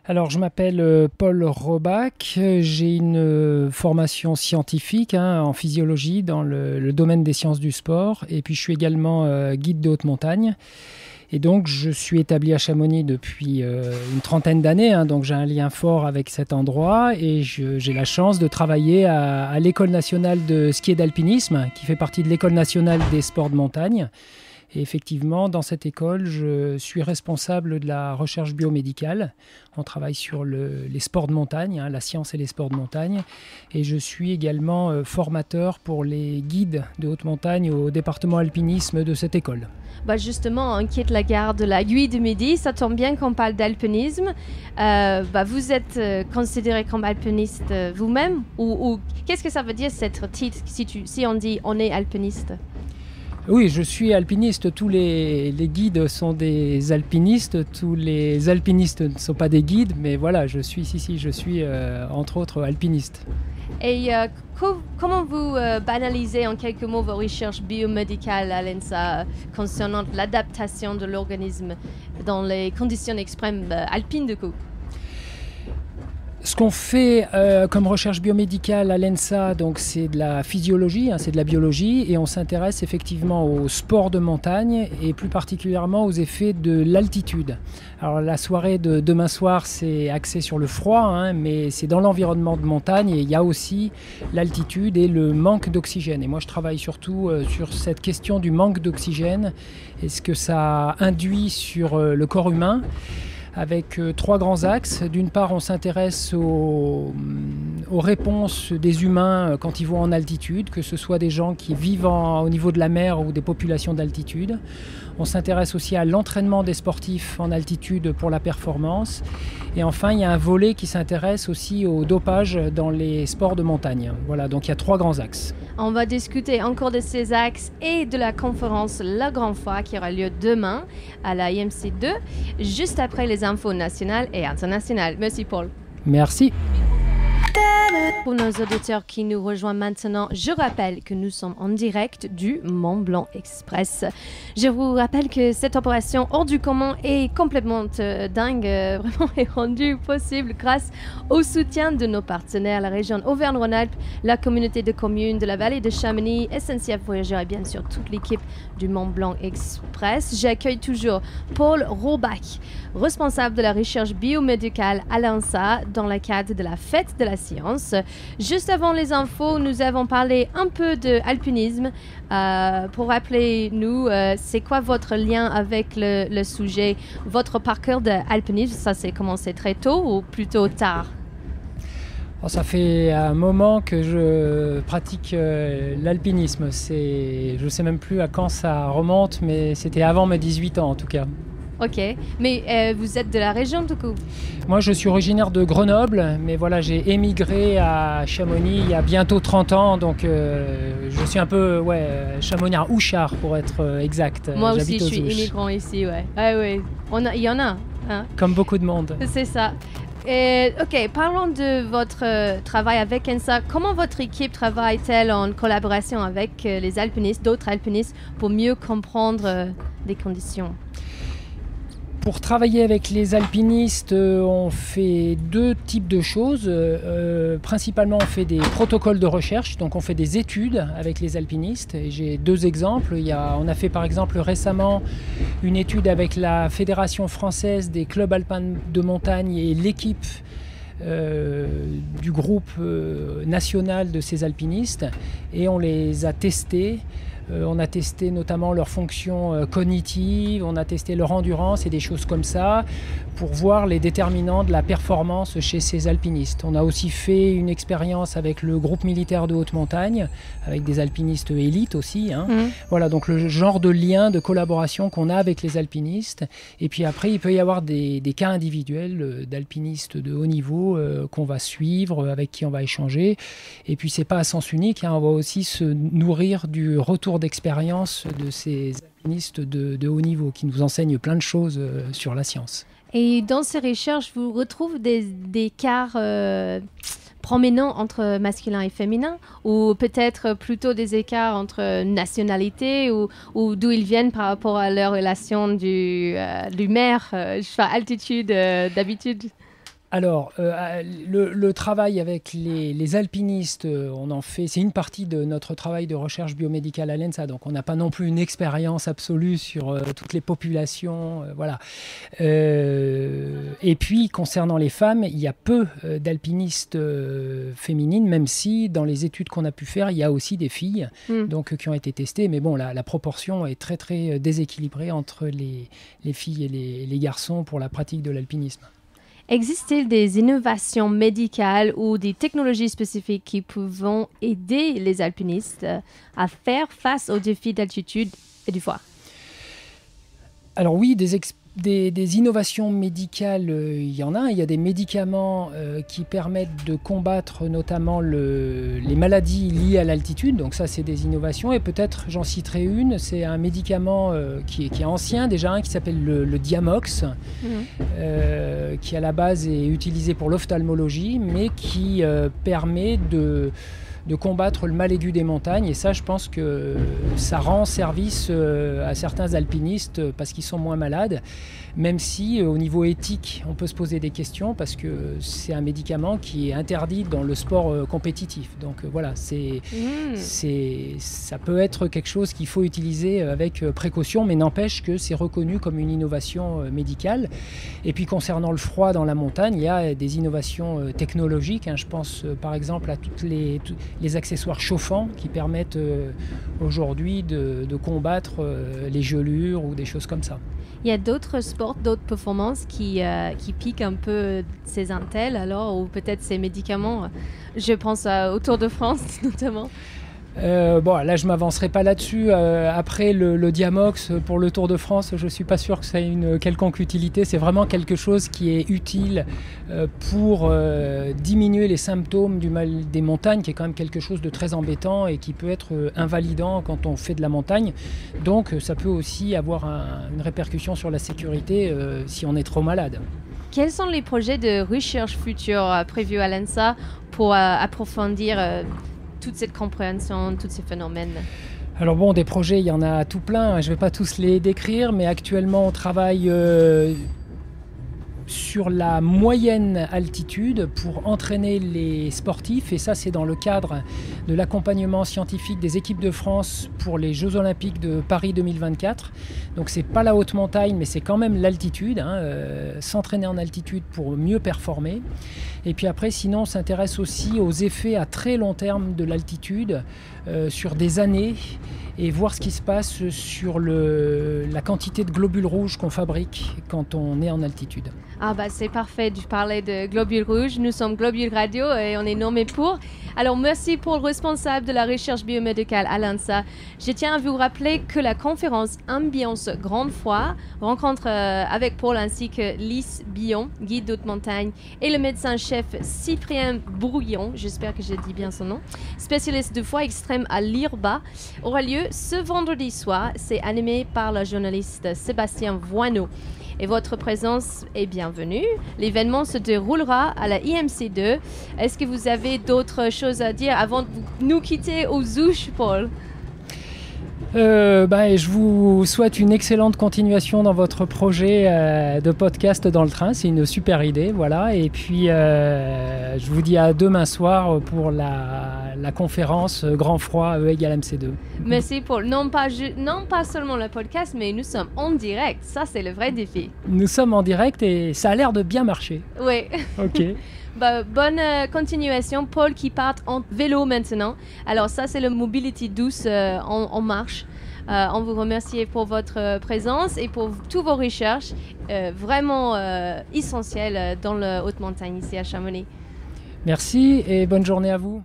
Alors, je m'appelle Paul Robach. J'ai une formation scientifique en physiologie dans le domaine des sciences du sport. Et puis, je suis également guide de haute montagne. Et donc, je suis établi à Chamonix depuis une trentaine d'années. Donc, j'ai un lien fort avec cet endroit. Et j'ai la chance de travailler à l'École nationale de ski et d'alpinisme, qui fait partie de l'École nationale des sports de montagne. Et effectivement, dans cette école, je suis responsable de la recherche biomédicale. On travaille sur les sports de montagne, la science et les sports de montagne. Et je suis également formateur pour les guides de haute montagne au département alpinisme de cette école. Justement, on quitte la gare de l'Aiguille du Midi. Ça tombe bien qu'on parle d'alpinisme. Vous êtes considéré comme alpiniste vous-même ou qu'est-ce que ça veut dire, cette titre, si on dit on est alpiniste? Oui, je suis alpiniste. Tous les guides sont des alpinistes. Tous les alpinistes ne sont pas des guides, mais voilà, je suis entre autres alpiniste. Et comment vous banalisez en quelques mots vos recherches biomédicales à l'ENSA concernant l'adaptation de l'organisme dans les conditions extrêmes alpines du coup? Ce qu'on fait comme recherche biomédicale à l'ENSA, donc c'est de la physiologie, c'est de la biologie, et on s'intéresse effectivement aux sports de montagne et plus particulièrement aux effets de l'altitude. Alors la soirée de demain soir, c'est axé sur le froid, mais c'est dans l'environnement de montagne et il y a aussi l'altitude et le manque d'oxygène. Et moi je travaille surtout sur cette question du manque d'oxygène et ce que ça induit sur le corps humain, avec trois grands axes. D'une part, on s'intéresse aux réponses des humains quand ils vont en altitude, que ce soit des gens qui vivent au niveau de la mer ou des populations d'altitude. On s'intéresse aussi à l'entraînement des sportifs en altitude pour la performance. Et enfin, il y a un volet qui s'intéresse aussi au dopage dans les sports de montagne. Voilà, donc il y a trois grands axes. On va discuter encore de ces axes et de la conférence La Grande Foi qui aura lieu demain à la IMC 2, juste après les infos nationales et internationales. Merci Paul. Merci. Pour nos auditeurs qui nous rejoignent maintenant, je rappelle que nous sommes en direct du Mont Blanc Express. Je vous rappelle que cette opération hors du commun est complètement dingue, vraiment est rendue possible grâce au soutien de nos partenaires, la région Auvergne-Rhône-Alpes, la communauté de communes de la vallée de Chamonix, SNCF Voyageurs et bien sûr toute l'équipe du Mont Blanc Express. J'accueille toujours Paul Robach, responsable de la recherche biomédicale à l'ENSA dans le cadre de la fête de la science. Juste avant les infos, nous avons parlé un peu d'alpinisme. Pour rappeler nous, c'est quoi votre lien avec le sujet? Votre parcours d'alpinisme, ça s'est commencé très tôt ou plutôt tard? Ça fait un moment que je pratique l'alpinisme. Je ne sais même plus à quand ça remonte, mais c'était avant mes 18 ans en tout cas. Ok, mais vous êtes de la région du coup? Moi je suis originaire de Grenoble, mais voilà, j'ai émigré à Chamonix il y a bientôt 30 ans, donc je suis un peu chamonniard, ouchard pour être exact. Moi aussi je suis immigrant ici, ouais. Ouais. Il y en a. Comme beaucoup de monde. C'est ça. Ok, parlons de votre travail avec ENSA. Comment votre équipe travaille-t-elle en collaboration avec les alpinistes, d'autres alpinistes, pour mieux comprendre les conditions? Pour travailler avec les alpinistes, on fait deux types de choses. Principalement, on fait des protocoles de recherche, donc on fait des études avec les alpinistes. Et j'ai deux exemples. On a fait par exemple récemment une étude avec la Fédération française des clubs alpins de montagne et l'équipe du groupe national de ces alpinistes. Et on les a testés. On a testé notamment leurs fonctions cognitives, on a testé leur endurance et des choses comme ça pour voir les déterminants de la performance chez ces alpinistes. On a aussi fait une expérience avec le groupe militaire de haute montagne, avec des alpinistes élites aussi. Voilà, donc le genre de lien, de collaboration qu'on a avec les alpinistes. Et puis après, il peut y avoir des cas individuels d'alpinistes de haut niveau qu'on va suivre, avec qui on va échanger. Et puis c'est pas à sens unique, on va aussi se nourrir du retour d'expérience de ces alpinistes de haut niveau qui nous enseignent plein de choses sur la science. Et dans ces recherches, vous retrouvez des écarts prominents entre masculin et féminin, ou peut-être plutôt des écarts entre nationalités ou d'où ils viennent par rapport à leur relation du mer, altitude d'habitude? Alors, le travail avec les alpinistes, on en fait, c'est une partie de notre travail de recherche biomédicale à l'ENSA, donc on n'a pas non plus une expérience absolue sur toutes les populations, voilà. Et puis, concernant les femmes, il y a peu d'alpinistes féminines, même si dans les études qu'on a pu faire, il y a aussi des filles donc, qui ont été testées, mais bon, la proportion est très très déséquilibrée entre les filles et les garçons pour la pratique de l'alpinisme. Existe-t-il des innovations médicales ou des technologies spécifiques qui peuvent aider les alpinistes à faire face aux défis d'altitude et du froid? Alors oui, des innovations médicales, il y en a. Il y a des médicaments qui permettent de combattre notamment les maladies liées à l'altitude. Donc ça, c'est des innovations. Et peut-être, j'en citerai une, c'est un médicament qui est ancien déjà, qui s'appelle le Diamox, qui à la base est utilisé pour l'ophtalmologie, mais qui permet de combattre le mal aigu des montagnes. Et ça, je pense que ça rend service à certains alpinistes parce qu'ils sont moins malades, même si au niveau éthique, on peut se poser des questions parce que c'est un médicament qui est interdit dans le sport compétitif. Donc voilà, ça peut être quelque chose qu'il faut utiliser avec précaution, mais n'empêche que c'est reconnu comme une innovation médicale. Et puis concernant le froid dans la montagne, il y a des innovations technologiques. Je pense par exemple à toutes les accessoires chauffants qui permettent aujourd'hui de combattre les gelures ou des choses comme ça. Il y a d'autres sports, d'autres performances qui piquent un peu ces intels alors, ou peut-être ces médicaments. Je pense au Tour de France notamment. Bon, là, je ne m'avancerai pas là-dessus. Après, le Diamox pour le Tour de France, je ne suis pas sûr que ça ait une quelconque utilité. C'est vraiment quelque chose qui est utile pour diminuer les symptômes du mal des montagnes, qui est quand même quelque chose de très embêtant et qui peut être invalidant quand on fait de la montagne. Donc, ça peut aussi avoir une répercussion sur la sécurité si on est trop malade. Quels sont les projets de recherche futurs prévus à l'ENSA pour approfondir toute cette compréhension, tous ces phénomènes? Alors bon, des projets, il y en a tout plein. Je ne vais pas tous les décrire, mais actuellement, on travaille sur la moyenne altitude pour entraîner les sportifs. Et ça, c'est dans le cadre de l'accompagnement scientifique des équipes de France pour les Jeux Olympiques de Paris 2024. Donc, ce n'est pas la haute montagne, mais c'est quand même l'altitude. S'entraîner en altitude pour mieux performer. Et puis après, sinon, on s'intéresse aussi aux effets à très long terme de l'altitude sur des années et voir ce qui se passe sur la quantité de globules rouges qu'on fabrique quand on est en altitude. Ah bah c'est parfait de parler de globules rouges. Nous sommes Globule Radio et on est nommé pour. Alors merci pour le responsable de la recherche biomédicale à l'ENSA. Je tiens à vous rappeler que la conférence Ambiance Grand Froid rencontre avec Paul ainsi que Lise Billon, guide d'haute montagne, et le médecin-chef Cyprien Brouillon, j'espère que je dis bien son nom, spécialiste de froid extrême à l'IRBA, aura lieu ce vendredi soir. C'est animé par le journaliste Sébastien Voineau. Et votre présence est bienvenue. L'événement se déroulera à la IMC2. Est-ce que vous avez d'autres choses à dire avant de nous quitter aux Zouches, Paul? Je vous souhaite une excellente continuation dans votre projet de podcast dans le train. C'est une super idée, voilà. Et puis, je vous dis à demain soir pour la conférence Grand Froid E égale MC2. Merci Paul. Non pas seulement le podcast, mais nous sommes en direct. Ça, c'est le vrai défi. Nous sommes en direct et ça a l'air de bien marcher. Oui. Ok. Bonne continuation. Paul qui part en vélo maintenant. Alors ça, c'est le Mobility douce en marche. On vous remercie pour votre présence et pour toutes vos recherches vraiment essentielles dans la haute montagne ici à Chamonix. Merci et bonne journée à vous.